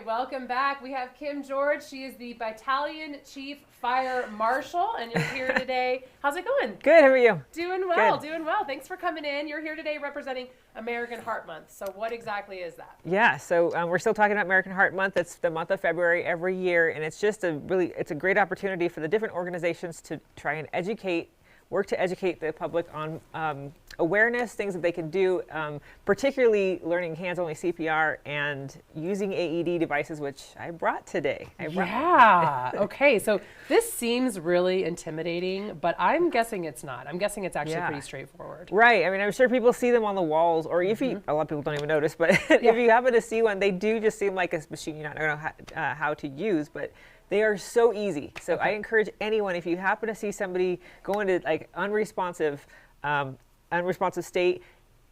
right, welcome back. We have Kim George. She is the Battalion Chief Fire Marshal, and you're here today. How's it going? Good, how are you? Doing well, doing well. Thanks for coming in. You're here today representing American Heart Month. So what exactly is that? Yeah, so we're still talking about American Heart Month. It's the month of February every year, and it's just it's a great opportunity for the different organizations to try and work to educate the public on awareness, things that they can do, particularly learning hands-only CPR and using AED devices, which I brought today. Okay, so this seems really intimidating, but I'm guessing it's not. I'm guessing it's actually pretty straightforward. Right, I mean, I'm sure people see them on the walls, or if you, a lot of people don't even notice, but if you happen to see one, they do just seem like a machine you don't know how to use, but they are so easy. So I encourage anyone, if you happen to see somebody go into like unresponsive state,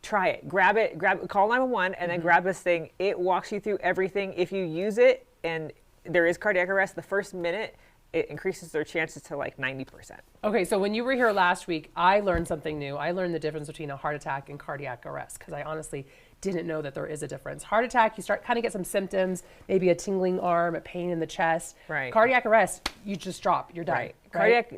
try it. Grab it, call 911 and then grab this thing. It walks you through everything. If you use it and there is cardiac arrest, the first minute, it increases their chances to like 90%. Okay, so when you were here last week, I learned something new. I learned the difference between a heart attack and cardiac arrest, because I honestly didn't know that there is a difference. Heart attack, you start kind of get some symptoms, maybe a tingling arm, a pain in the chest. Right. Cardiac arrest, you just drop, you're done. Right.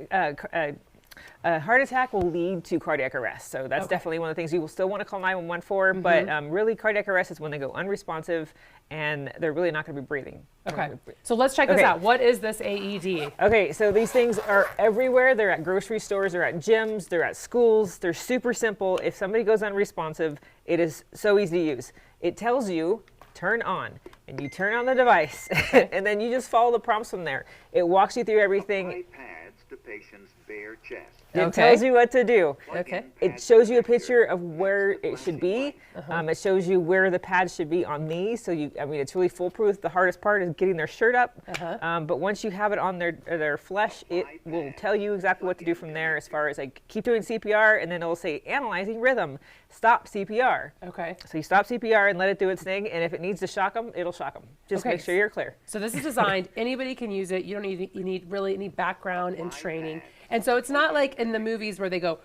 Heart attack will lead to cardiac arrest. So that's definitely one of the things you will still want to call 911 for, but really cardiac arrest is when they go unresponsive and they're really not going to be breathing. Okay, so let's check this out. What is this AED? Okay, so these things are everywhere. They're at grocery stores, they're at gyms, they're at schools. They're super simple. If somebody goes unresponsive, it is so easy to use. It tells you, turn on, and you turn on the device, and then you just follow the prompts from there. It walks you through everything. The patient's bare chest. It tells you what to do. Okay. It shows you a picture of where it should be. It shows you where the pads should be on these. So it's really foolproof. The hardest part is getting their shirt up. But once you have it on their flesh, it will tell you exactly what to do from there, as far as like keep doing CPR, and then it'll say analyzing rhythm, stop CPR. Okay. So you stop CPR and let it do its thing, and if it needs to shock them, it'll shock them. Just make sure you're clear. So this is designed, anybody can use it. You don't need really any background and training. And so it's not like in the movies where they go,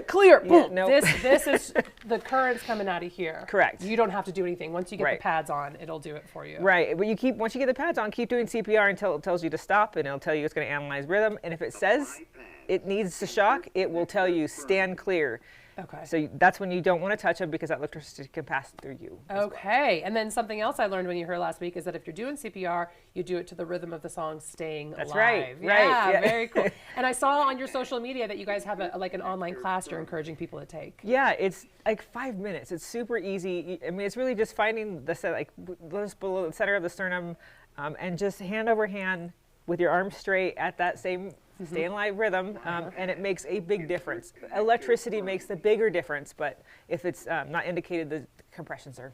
clear, boom. Nope. This is the current's coming out of here. Correct. You don't have to do anything. Once you get the pads on, it'll do it for you. Right, but once you get the pads on, keep doing CPR until it tells you to stop, and it'll tell you it's going to analyze rhythm. And if it says it needs to shock, it will tell you stand clear. Okay. So that's when you don't want to touch them, because that electricity can pass through you. Okay. And then something else I learned when you were here last week is that if you're doing CPR, you do it to the rhythm of the song Staying Alive. That's right. Yeah, very cool. And I saw on your social media that you guys have an online class you're encouraging people to take. Yeah, it's like 5 minutes. It's super easy. I mean, it's really just finding just below the center of the sternum, and just hand over hand with your arms straight at that same stay in live rhythm, and it makes a big difference. Electricity makes the bigger difference, but if it's not indicated, the compressions are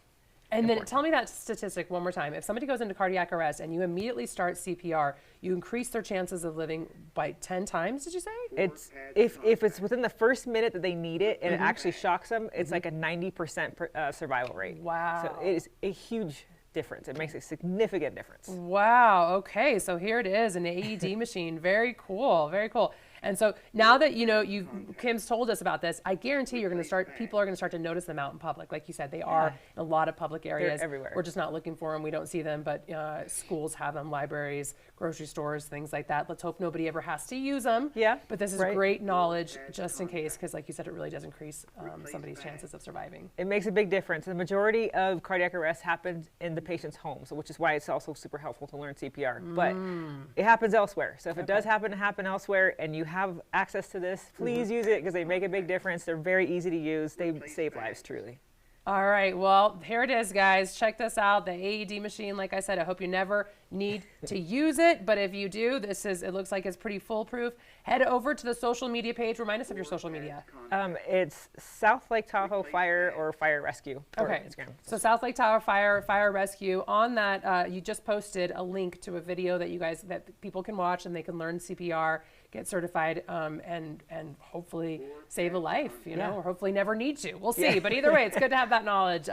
And then tell me that statistic one more time. If somebody goes into cardiac arrest and you immediately start CPR, you increase their chances of living by 10 times, did you say? It's if it's within the first minute that they need it and it actually shocks them, it's like a 90% survival rate. Wow. So it is a huge difference. It makes a significant difference. Wow. Okay. So here it is, an AED machine. Very cool. Very cool. And so now that Kim's told us about this, I guarantee people are going to start to notice them out in public. Like you said, they are in a lot of public areas. They're everywhere. We're just not looking for them. We don't see them, but schools have them, libraries, grocery stores, things like that. Let's hope nobody ever has to use them. Yeah. But this is great knowledge just in case, because like you said, it really does increase somebody's chances of surviving. It makes a big difference. The majority of cardiac arrest happens in the patient's home, so which is why it's also super helpful to learn CPR. But it happens elsewhere. So if it does happen elsewhere and you have access to this, please use it, because they make a big difference. They're very easy to use. They save lives, truly. All right, well, here it is, guys. Check this out, the AED machine. Like I said, I hope you never need to use it, but if you do, it looks like it's pretty foolproof. Head over to the social media page. Remind us of your social media. It's South Lake Tahoe Fire or Fire Rescue. Okay, Instagram. So South Lake Tahoe Fire Rescue. On that, you just posted a link to a video that people can watch, and they can learn CPR, get certified, and hopefully save a life, you know, Yeah. or hopefully never need to. We'll see. But either way, it's good to have that knowledge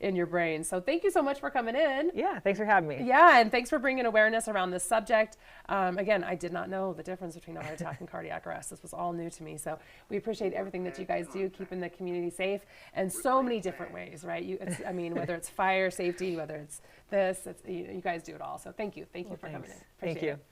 in your brain. So thank you so much for coming in. Yeah, thanks for having me. Yeah, and thanks for bringing awareness around this subject. Again, I did not know the difference between a heart attack and cardiac arrest. This was all new to me. So we appreciate everything that you guys do, keeping the community safe, and so many different ways, right? I mean, whether it's fire safety, whether it's this, you guys do it all. So thank you for coming in. Thank Appreciate you. it.